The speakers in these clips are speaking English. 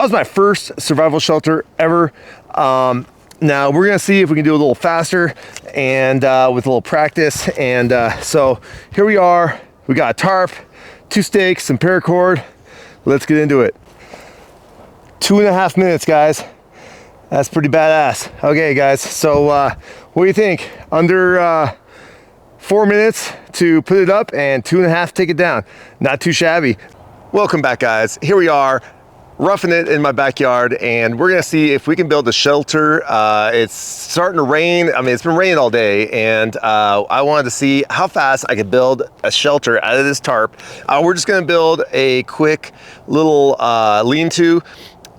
That was my first survival shelter ever. Now we're gonna see if we can do a little faster and with a little practice. And so here we are. We got a tarp, 2 stakes, some paracord. Let's get into it. 2.5 minutes, guys. That's pretty badass. Okay, guys. So what do you think? Under 4 minutes to put it up and 2.5 to take it down. Not too shabby. Welcome back, guys. Here we are, roughing it in my backyard, and we're gonna see if we can build a shelter. It's starting to rain. I mean, it's been raining all day, and I wanted to see how fast I could build a shelter out of this tarp. We're just gonna build a quick little lean-to,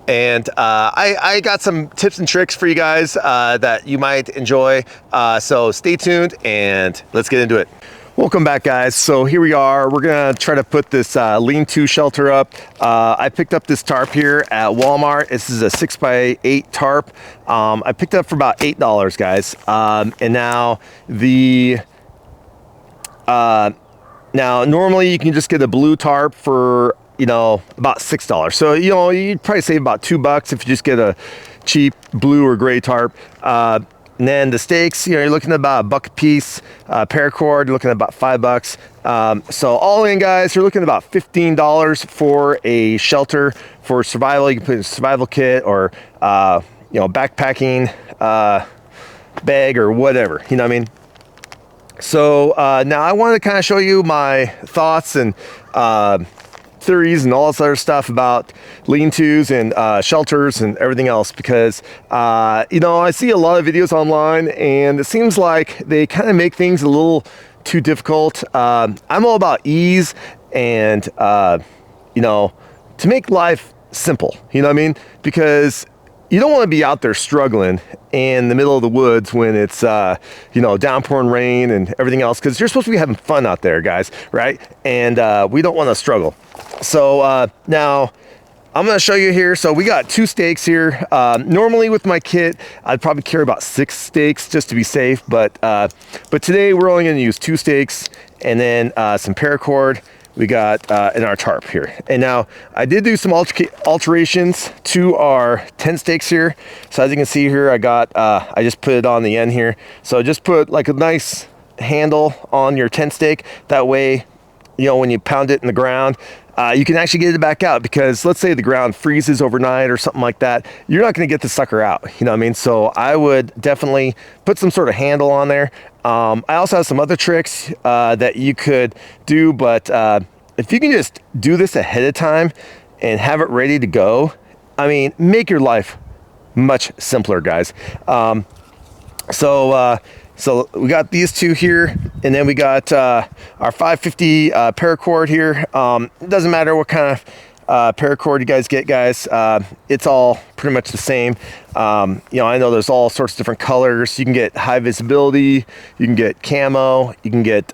and I got some tips and tricks for you guys that you might enjoy. So stay tuned and let's get into it. Welcome back, guys. So here we are. We're gonna try to put this lean-to shelter up. I picked up this tarp here at Walmart. This is a 6x8 tarp. I picked it up for about $8, guys. And now now normally you can just get a blue tarp for, you know, about $6. So, you know, you'd probably save about $2 if you just get a cheap blue or gray tarp. And then the stakes, you know, you're looking at about $1 a piece. Paracord, you're looking at about $5. So all in, guys, you're looking at about $15 for a shelter for survival. You can put in a survival kit or, you know, backpacking bag or whatever, you know what I mean? So now I wanted to kind of show you my thoughts and theories and all this other stuff about lean-tos and shelters and everything else, because you know, I see a lot of videos online and it seems like they kind of make things a little too difficult. I'm all about ease and you know, to make life simple, you know what I mean? Because you don't want to be out there struggling in the middle of the woods when it's, you know, downpouring rain and everything else, because you're supposed to be having fun out there, guys, right? And we don't want to struggle. So now I'm going to show you here. So we got 2 stakes here. Normally with my kit, I'd probably carry about 6 stakes just to be safe. But today we're only going to use 2 stakes and then some paracord. We got in our tarp here. And now I did do some alterations to our tent stakes here. So as you can see here, I got, I just put it on the end here. So just put like a nice handle on your tent stake. That way, you know, when you pound it in the ground, you can actually get it back out, because let's say the ground freezes overnight or something like that, you're not going to get the sucker out, you know what I mean? So I would definitely put some sort of handle on there. I also have some other tricks that you could do, but if you can just do this ahead of time and have it ready to go, I mean, make your life much simpler, guys. So we got these 2 here, and then we got our 550 paracord here. It doesn't matter what kind of paracord you guys get, guys. It's all pretty much the same. You know, I know there's all sorts of different colors. You can get high visibility, you can get camo, you can get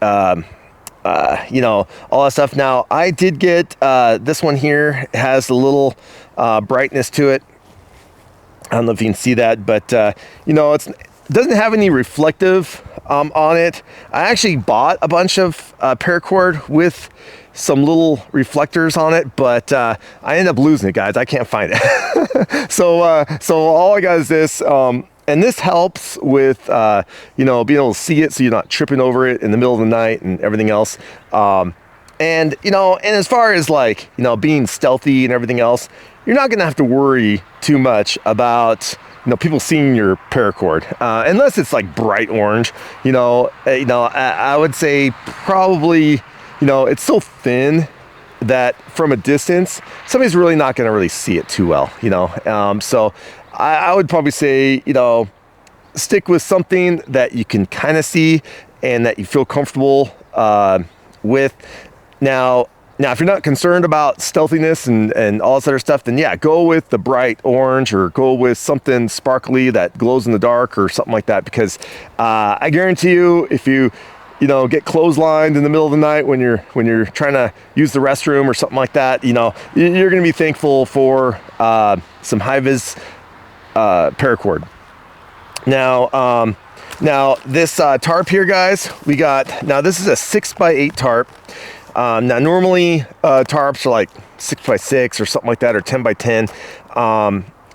you know, all that stuff. Now I did get this one here. It has a little brightness to it. I don't know if you can see that, but you know, it doesn't have any reflective on it. I actually bought a bunch of paracord with some little reflectors on it, but I ended up losing it, guys. I can't find it. So all I got is this, and this helps with you know, being able to see it so you're not tripping over it in the middle of the night and everything else. And you know, and as far as like, you know, being stealthy and everything else, you're not gonna have to worry too much about, you know, people seeing your paracord, unless it's like bright orange. You know, I would say probably, you know, it's so thin that from a distance, somebody's really not going to really see it too well, you know. So I would probably say, you know, stick with something that you can kind of see and that you feel comfortable with. Now, if you're not concerned about stealthiness and all this other stuff, then yeah, go with the bright orange or go with something sparkly that glows in the dark or something like that, because I guarantee you, if you know, get clotheslined in the middle of the night when you're trying to use the restroom or something like that, you know, you're going to be thankful for some high vis paracord. Now this tarp here, guys, we got, now this is a 6x8 tarp. Now normally tarps are like 6x6 or something like that, or 10x10.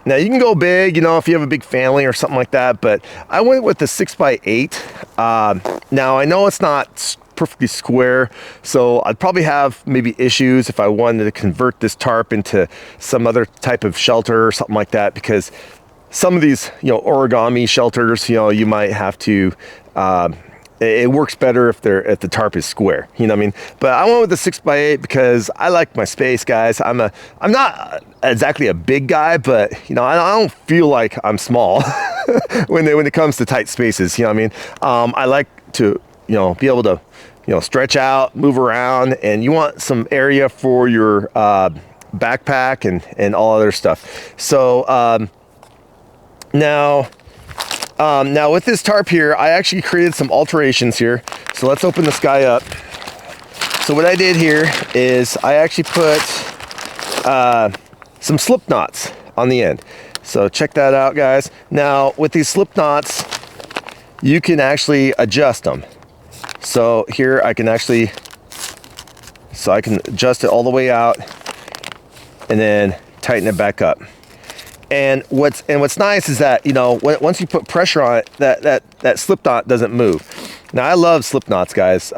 Now you can go big, you know, if you have a big family or something like that, but I went with the 6x8. Now I know it's not perfectly square, so I'd probably have maybe issues if I wanted to convert this tarp into some other type of shelter or something like that, because some of these, you know, origami shelters, you know, you might have to, it works better if the tarp is square, you know what I mean? But I went with the 6x8 because I like my space, guys. I'm not exactly a big guy, but you know, I don't feel like I'm small when it comes to tight spaces, you know what I mean? I like to, you know, be able to, you know, stretch out, move around, and you want some area for your backpack and all other stuff. So now with this tarp here, I actually created some alterations here. So let's open this guy up. So what I did here is I actually put some slip knots on the end. So check that out, guys. Now with these slip knots, you can actually adjust them. So here I can adjust it all the way out and then tighten it back up. And what's nice is that, you know, once you put pressure on it, that slip knot doesn't move. Now I love slip knots, guys.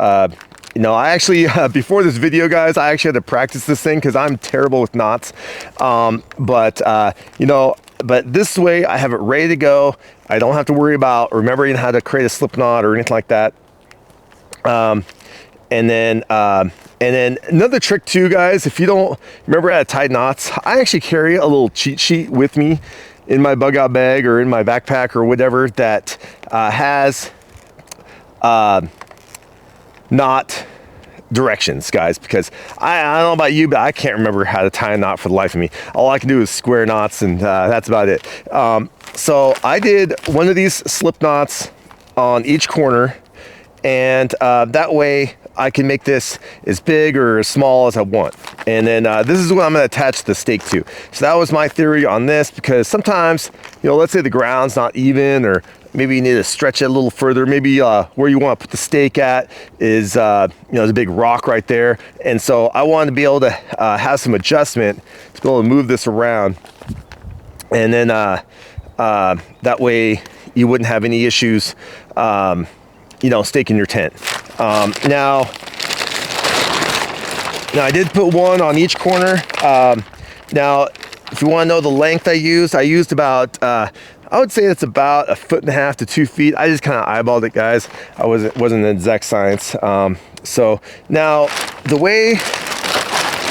You know, I actually before this video, guys, I actually had to practice this thing because I'm terrible with knots. You know, but this way I have it ready to go. I don't have to worry about remembering how to create a slip knot or anything like that. And then another trick too, guys, if you don't remember how to tie knots, I actually carry a little cheat sheet with me in my bug out bag or in my backpack or whatever that has knot directions, guys, because I don't know about you, but I can't remember how to tie a knot for the life of me. All I can do is square knots, and that's about it. So I did one of these slip knots on each corner, and that way I can make this as big or as small as I want. And then this is what I'm gonna attach the stake to. So that was my theory on this, because sometimes, you know, let's say the ground's not even, or maybe you need to stretch it a little further. Maybe where you want to put the stake at is, you know, there's a big rock right there. And so I wanted to be able to have some adjustment to be able to move this around. And then that way you wouldn't have any issues, you know, staking your tent. Now I did put one on each corner. Now, if you want to know the length I used about, I would say it's about 1.5 to 2 feet. I just kind of eyeballed it, guys. Wasn't an exact science. So now the way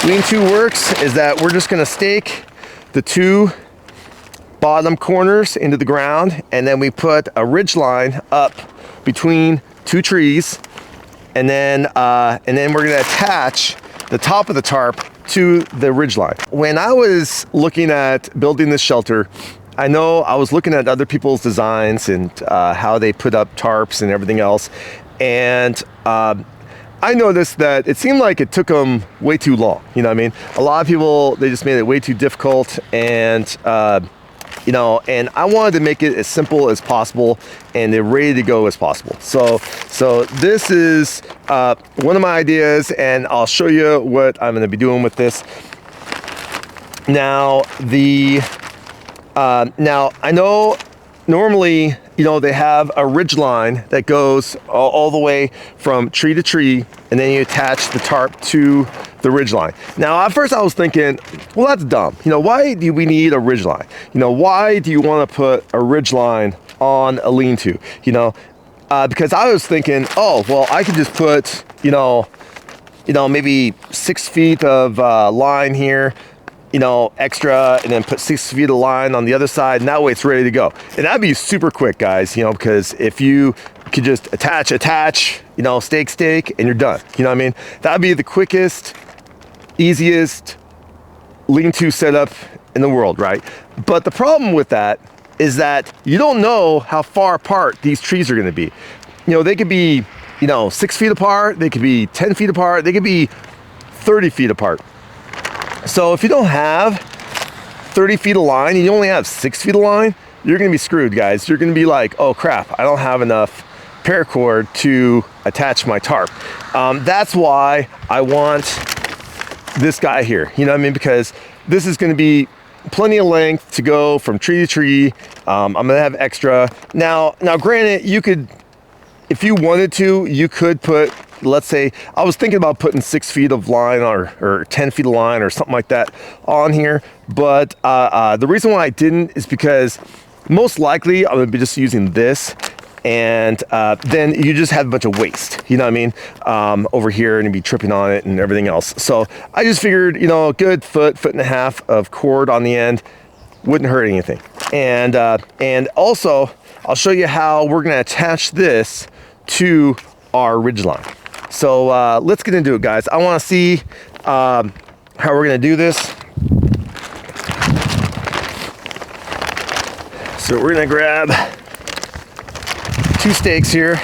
lean-to works is that we're just gonna stake the two bottom corners into the ground, and then we put a ridge line up between two trees, and then we're gonna attach the top of the tarp to the ridge line. When I was looking at building this shelter, I know I was looking at other people's designs and how they put up tarps and everything else, and I noticed that it seemed like it took them way too long. You know what I mean? A lot of people, they just made it way too difficult, and you know, and I wanted to make it as simple as possible and ready to go as possible. So this is one of my ideas, and I'll show you what I'm going to be doing with this. Now now I know normally, you know, they have a ridge line that goes all the way from tree to tree, and then you attach the tarp to the ridge line. Now, at first I was thinking, well, that's dumb. You know, why do we need a ridge line? You know, why do you want to put a ridge line on a lean-to? You know, because I was thinking, oh, well, I could just put, you know, maybe 6 feet of line here, you know, extra, and then put 6 feet of line on the other side, and that way it's ready to go. And that'd be super quick, guys, you know, because if you could just attach, you know, stake, and you're done. You know what I mean? That'd be the quickest, easiest lean-to setup in the world, right? But the problem with that is that you don't know how far apart these trees are gonna be. You know, they could be, you know, 6 feet apart, they could be 10 feet apart, they could be 30 feet apart. So if you don't have 30 feet of line and you only have 6 feet of line, you're gonna be screwed, guys. You're gonna be like, oh crap, I don't have enough paracord to attach my tarp. That's why I want this guy here, you know what I mean? Because this is gonna be plenty of length to go from tree to tree. I'm gonna have extra. Now granted, you could, if you wanted to, you could put, let's say, I was thinking about putting 6 feet of line or 10 feet of line or something like that on here. But the reason why I didn't is because most likely I'm gonna be just using this, and then you just have a bunch of waste, you know what I mean, over here, and you'd be tripping on it and everything else. So I just figured, you know, a good foot and a half of cord on the end wouldn't hurt anything. And also, I'll show you how we're gonna attach this to our ridge line. So let's get into it, guys. I wanna see how we're gonna do this. So we're gonna grab 2 stakes here.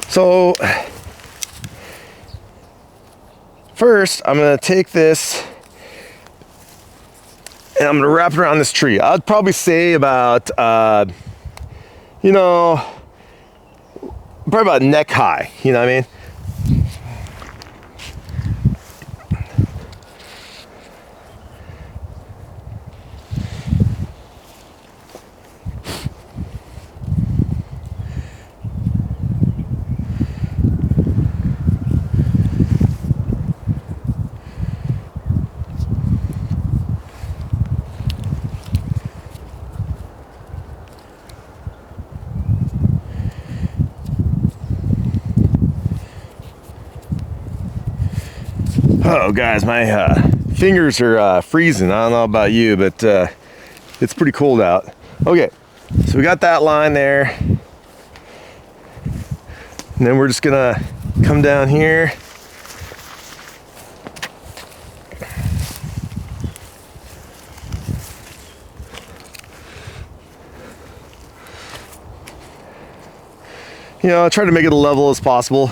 So first, I'm gonna take this and I'm gonna wrap it around this tree. I'd probably say about, you know, probably about neck high, you know what I mean? Oh, guys, my fingers are freezing. I don't know about you, but it's pretty cold out. Okay, so we got that line there. And then we're just gonna come down here. You know, try to make it as level as possible.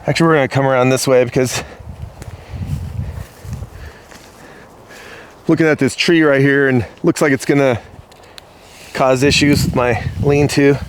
Actually, we're gonna come around this way because looking at this tree right here, and looks like it's gonna cause issues with my lean-to.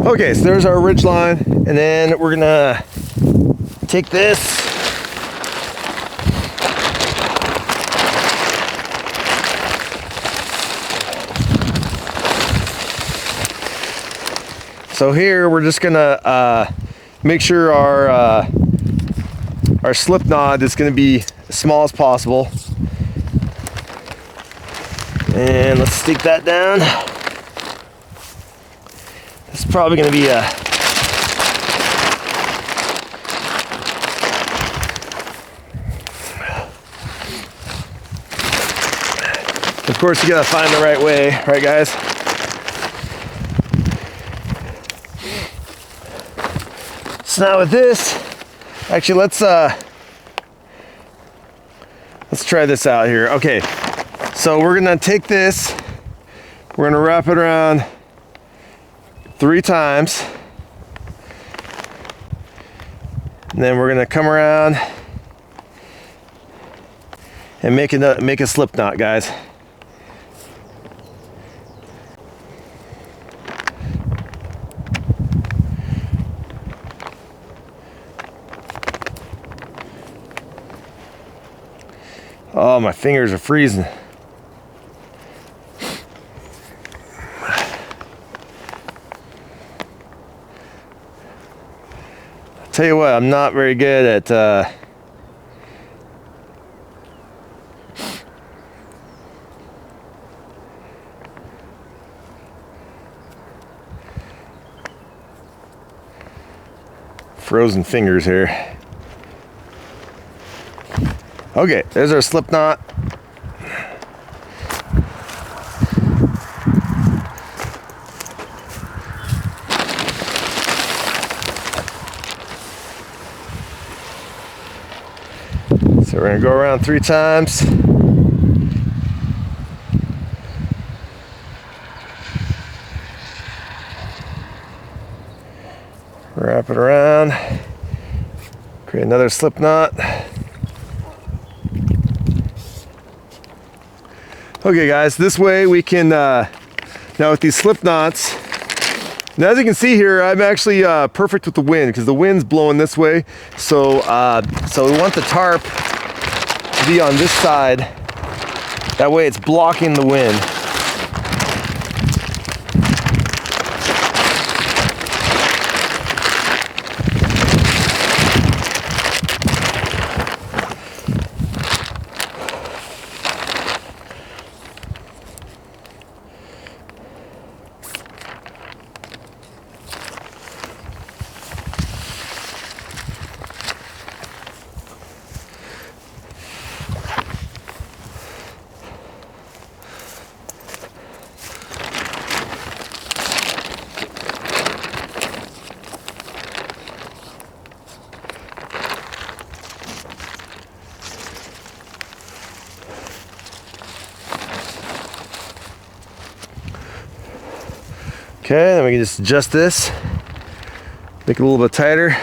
Okay, so there's our ridge line, and then we're gonna take this so here we're just gonna make sure our slip knot is gonna be as small as possible, and let's stick that down. It's probably going to be a of course you got to find the right way, right guys? So now with this, actually let's try this out here. Okay, so we're going to take this, we're going to wrap it around 3 times, and then we're gonna come around and make a slip knot, guys. Oh, my fingers are freezing. Tell you what, I'm not very good at frozen fingers here. Okay, there's our slip knot. So we're gonna go around 3 times. Wrap it around. Create another slip knot. Okay guys, this way we can, now with these slip knots, now as you can see here, I'm actually perfect with the wind because the wind's blowing this way. So, so we want the tarp to be on this side. That way it's blocking the wind. Okay, then we can just adjust this, make it a little bit tighter.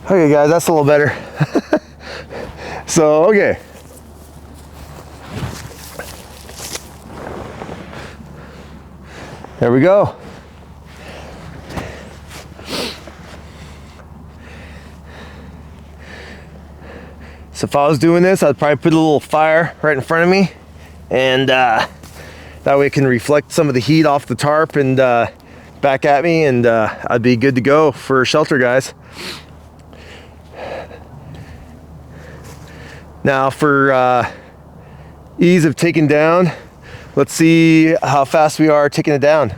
Okay guys, that's a little better. So, okay. There we go. So if I was doing this, I'd probably put a little fire right in front of me, and that way it can reflect some of the heat off the tarp and back at me, and I'd be good to go for shelter, guys. Now for ease of taking down, let's see how fast we are taking it down.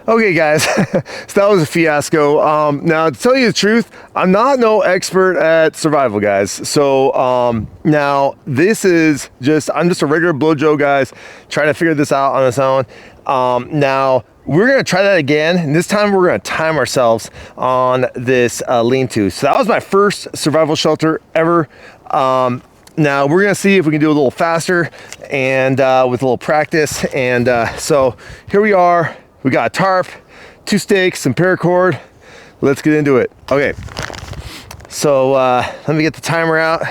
Okay guys, so that was a fiasco. Now to tell you the truth, I'm not no expert at survival, guys. So now this is just, I'm just a regular Blow Joe, guys, trying to figure this out on its own. Now we're gonna try that again, and this time we're gonna time ourselves on this lean-to. So that was my first survival shelter ever. Now we're gonna see if we can do a little faster and with a little practice. And so here we are. We got a tarp, 2 stakes, some paracord. Let's get into it. Okay, so let me get the timer out.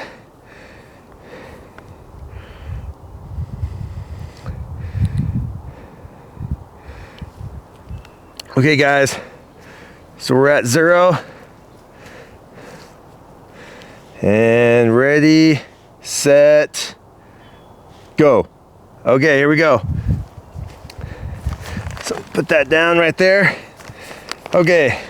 Okay, guys, so we're at 0. And ready, set, go. Okay, here we go. So put that down right there. Okay.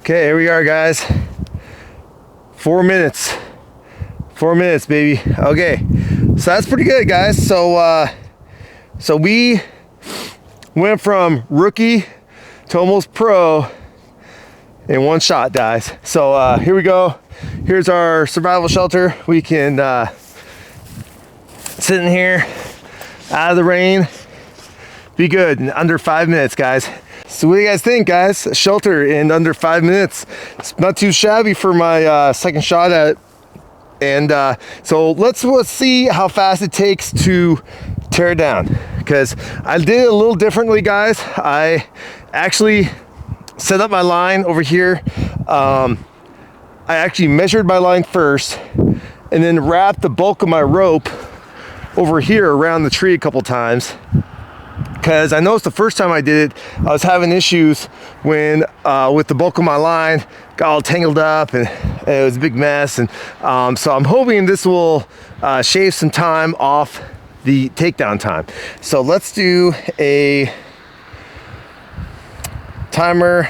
Okay, here we are, guys. 4 minutes. 4 minutes, baby. Okay, so that's pretty good, guys. So we went from rookie to almost pro in one shot, guys. So here we go. Here's our survival shelter. We can sit in here out of the rain, be good in under 5 minutes, guys. So what do you guys think, guys? A shelter in under 5 minutes. It's not too shabby for my second shot at it. And so let's see how fast it takes to tear it down, because I did it a little differently, guys. I actually set up my line over here I actually measured my line first and then wrapped the bulk of my rope over here around the tree a couple times, because I noticed the first time I did it, I was having issues when with the bulk of my line, got all tangled up, and it was a big mess. And so I'm hoping this will shave some time off the takedown time. So let's do a timer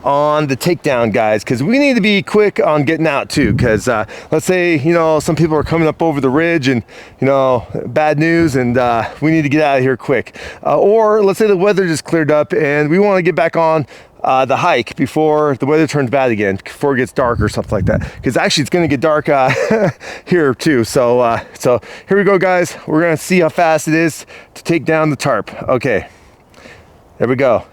on the takedown, guys, because we need to be quick on getting out too, because let's say, you know, some people are coming up over the ridge and, you know, bad news, and we need to get out of here quick, or let's say the weather just cleared up and we want to get back on the hike before the weather turns bad again, before it gets dark or something like that, because actually it's going to get dark here too. So so here we go, guys. We're going to see how fast it is to take down the tarp. Okay, there we go.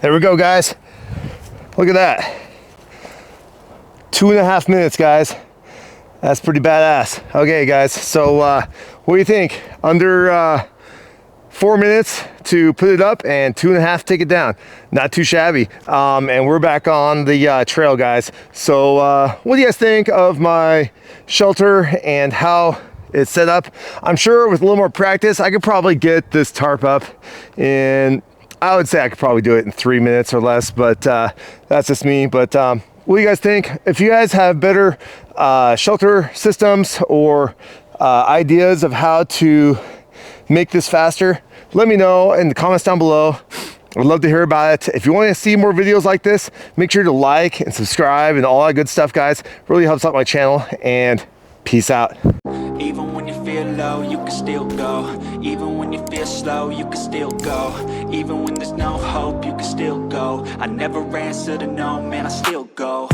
There we go, guys. Look at that. 2.5 minutes, guys. That's pretty badass. Okay, guys, so what do you think? Under 4 minutes to put it up and 2.5 to take it down. Not too shabby. And we're back on the trail, guys. So what do you guys think of my shelter and how it's set up? I'm sure with a little more practice, I could probably get this tarp up in, I would say I could probably do it in 3 minutes or less, but that's just me. But what do you guys think? If you guys have better shelter systems or ideas of how to make this faster, let me know in the comments down below. I'd love to hear about it. If you want to see more videos like this, make sure to like and subscribe and all that good stuff, guys. Really helps out my channel, and peace out. Even when you feel low, you can still go. Even when you feel slow, you can still go. Even when there's no hope, you can still go. I never answer to no, man, I still go.